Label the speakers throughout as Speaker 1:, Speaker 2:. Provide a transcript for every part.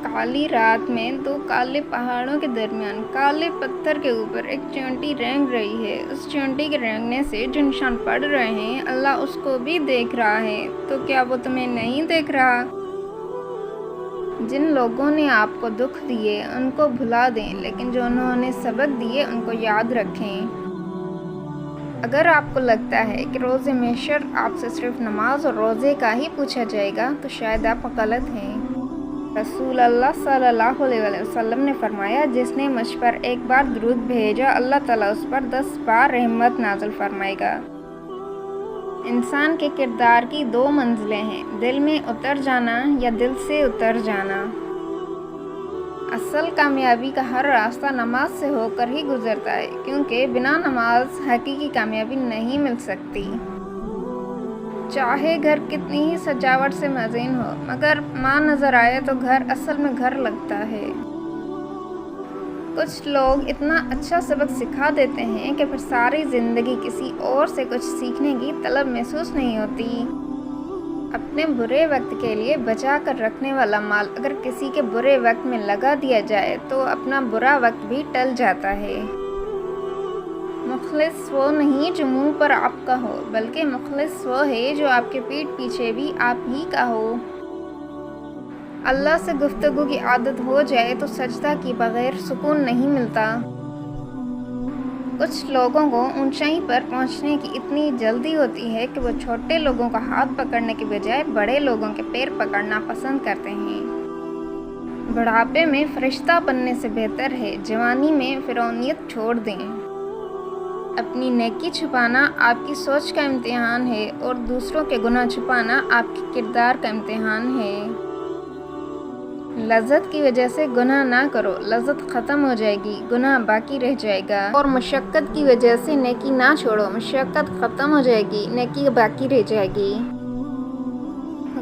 Speaker 1: काली रात में दो काले पहाड़ों के दरमियान काले पत्थर के ऊपर एक चींटी रेंग रही है। उस चींटी के रेंगने से जो निशान पड़ रहे हैं अल्लाह उसको भी देख रहा है, तो क्या वो तुम्हें नहीं देख रहा? जिन लोगों ने आपको दुख दिए उनको भुला दें, लेकिन जो उन्होंने सबक दिए उनको याद रखें। अगर आपको लगता है कि रोज़े महशर आपसे सिर्फ नमाज और रोज़े का ही पूछा जाएगा तो शायद आप गलत हैं। रसूल अल्लाह सल्लल्लाहु अलैहि वसल्लम ने फरमाया, जिसने मुझ पर एक बार दुरूद भेजा अल्लाह ताला उस पर 10 बार रहमत नाज़िल फरमाएगा। इंसान के किरदार की 2 मंजिलें हैं, दिल में उतर जाना या दिल से उतर जाना। असल कामयाबी का हर रास्ता नमाज से होकर ही गुजरता है, क्योंकि बिना नमाज हकीकी कामयाबी नहीं मिल सकती। चाहे घर कितनी ही सजावट से मज़ीन हो, मगर माँ नज़र आए तो घर असल में घर लगता है। कुछ लोग इतना अच्छा सबक सिखा देते हैं कि फिर सारी ज़िंदगी किसी और से कुछ सीखने की तलब महसूस नहीं होती। अपने बुरे वक्त के लिए बचा कर रखने वाला माल अगर किसी के बुरे वक्त में लगा दिया जाए तो अपना बुरा वक्त भी टल जाता है। मुखलिस वो नहीं जो मुंह पर आपका हो, बल्कि मुखलिस वो है जो आपके पीठ पीछे भी आप ही का हो। अल्लाह से गुफ्तगू की आदत हो जाए तो सजदा की बगैर सुकून नहीं मिलता। कुछ लोगों को ऊंचाई पर पहुंचने की इतनी जल्दी होती है कि वो छोटे लोगों का हाथ पकड़ने के बजाय बड़े लोगों के पैर पकड़ना पसंद करते हैं। बुढ़ापे में फरिश्ता बनने से बेहतर है जवानी में फिरौनियत छोड़ दें। अपनी नेकी छुपाना आपकी सोच का इम्तिहान है और दूसरों के गुनाह छुपाना आपके किरदार का इम्तिहान है। लज़्ज़त की वजह से गुनाह ना करो, लज़्ज़त ख़त्म हो जाएगी, गुनाह बाकी रह जाएगा। और मुशक्क़त की वजह से नेकी ना छोड़ो, मुशक्क़त ख़त्म हो जाएगी, नेकी बाकी रह जाएगी।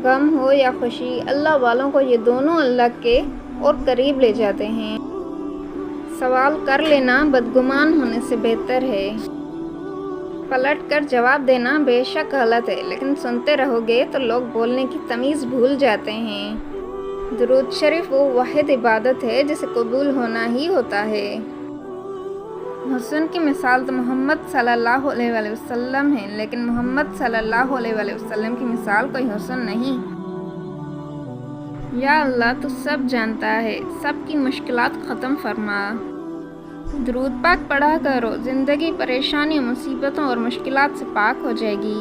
Speaker 1: गम हो या खुशी, अल्लाह वालों को ये दोनों अल्लाह के और करीब ले जाते हैं। सवाल कर लेना बदगुमान होने से बेहतर है। पलट कर जवाब देना बेशक गलत है, लेकिन सुनते रहोगे तो लोग बोलने की तमीज़ भूल जाते हैं। दुरूद शरीफ वो वाहिद इबादत है जिसे कबूल होना ही होता है। हुस्न की मिसाल तो मोहम्मद सल्लल्लाहु अलैहि वसल्लम है, लेकिन मोहम्मद सल्लल्लाहु अलैहि वसल्लम की मिसाल कोई हुस्न नहीं। या अल्लाह तू सब जानता है, सबकी मुश्किलात ख़त्म फरमा। दुरूद पाक पढ़ा करो, ज़िंदगी परेशानी मुसीबतों और मुश्किलात से पाक हो जाएगी।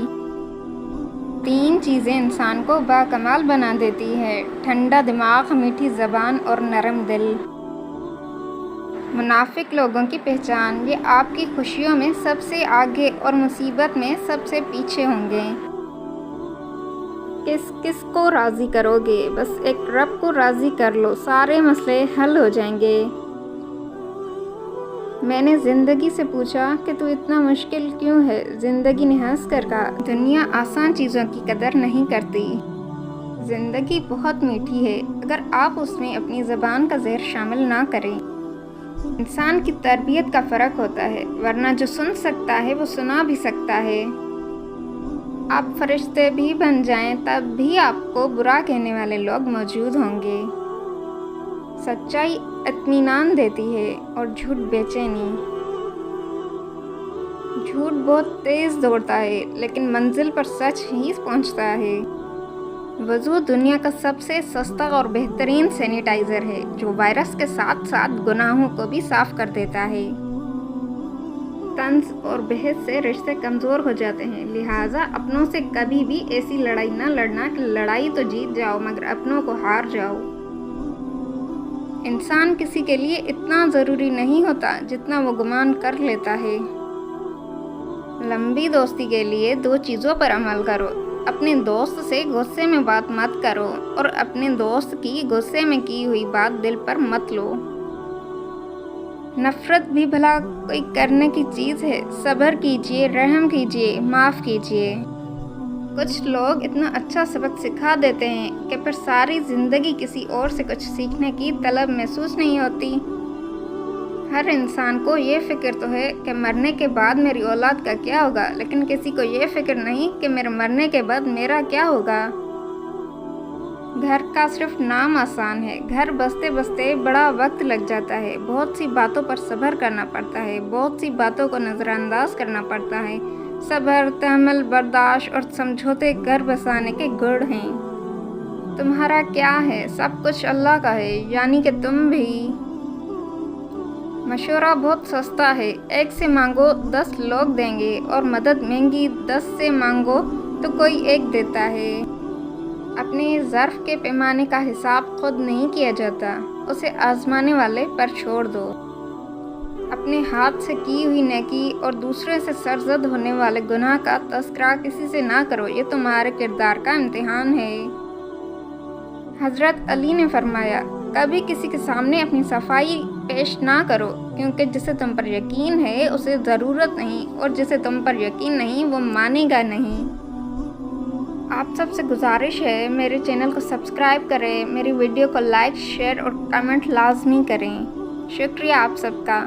Speaker 1: 3 चीज़ें इंसान को बाकमाल बना देती है, ठंडा दिमाग, मीठी ज़बान और नरम दिल। मुनाफिक लोगों की पहचान, ये आपकी खुशियों में सबसे आगे और मुसीबत में सबसे पीछे होंगे। किस किस को राज़ी करोगे? बस एक रब को राज़ी कर लो, सारे मसले हल हो जाएंगे। मैंने ज़िंदगी से पूछा कि तू इतना मुश्किल क्यों है? ज़िंदगी ने हंस कर कहा, दुनिया आसान चीज़ों की कदर नहीं करती। ज़िंदगी बहुत मीठी है अगर आप उसमें अपनी ज़बान का ज़हर शामिल ना करें। इंसान की तरबियत का फ़र्क होता है, वरना जो सुन सकता है वो सुना भी सकता है। आप फरिश्ते भी बन जाएं तब भी आपको बुरा कहने वाले लोग मौजूद होंगे। सच्चाई इत्मीनान देती है और झूठ बेचैनी। झूठ बहुत तेज़ दौड़ता है, लेकिन मंजिल पर सच ही पहुंचता है। वज़ू दुनिया का सबसे सस्ता और बेहतरीन सैनिटाइज़र है, जो वायरस के साथ साथ गुनाहों को भी साफ़ कर देता है। तंज और बहस से रिश्ते कमज़ोर हो जाते हैं, लिहाजा अपनों से कभी भी ऐसी लड़ाई ना लड़ना कि लड़ाई तो जीत जाओ मगर अपनों को हार जाओ। इंसान किसी के लिए इतना ज़रूरी नहीं होता जितना वो गुमान कर लेता है। लंबी दोस्ती के लिए 2 चीज़ों पर अमल करो, अपने दोस्त से गुस्से में बात मत करो और अपने दोस्त की गुस्से में की हुई बात दिल पर मत लो। नफ़रत भी भला कोई करने की चीज़ है? सब्र कीजिए, रहम कीजिए, माफ़ कीजिए। कुछ लोग इतना अच्छा सबक सिखा देते हैं कि फिर सारी ज़िंदगी किसी और से कुछ सीखने की तलब महसूस नहीं होती। हर इंसान को ये फ़िक्र तो है कि मरने के बाद मेरी औलाद का क्या होगा, लेकिन किसी को ये फ़िक्र नहीं कि मेरे मरने के बाद मेरा क्या होगा। گھر کا صرف نام آسان ہے، گھر بستے بستے بڑا وقت لگ جاتا ہے، بہت سی باتوں پر صبر کرنا پڑتا ہے، بہت سی باتوں کو نظر انداز کرنا پڑتا ہے۔ صبر، تحمل، برداشت اور سمجھوتے گھر بسانے کے گڑ ہیں۔ تمہارا کیا ہے؟ سب کچھ اللہ کا ہے، یعنی کہ تم بھی۔ مشورہ بہت سستا ہے، 1 سے مانگو 10 لوگ دیں گے، اور مدد مہنگی، 10 سے مانگو تو کوئی 1 دیتا ہے۔ اپنے ظرف کے پیمانے کا حساب خود نہیں کیا جاتا، اسے آزمانے والے پر چھوڑ دو۔ اپنے ہاتھ سے کی ہوئی نیکی اور دوسرے سے سرزد ہونے والے گناہ کا تذکرہ کسی سے نہ کرو، یہ تمہارے کردار کا امتحان ہے۔ حضرت علی نے فرمایا، کبھی کسی کے سامنے اپنی صفائی پیش نہ کرو، کیونکہ جسے تم پر یقین ہے اسے ضرورت نہیں، اور جسے تم پر یقین نہیں وہ مانے گا نہیں۔ آپ سب سے گزارش ہے میرے چینل کو سبسکرائب کریں، میری ویڈیو کو لائک، شیئر اور کمنٹ لازمی کریں۔ شکریہ آپ سب کا۔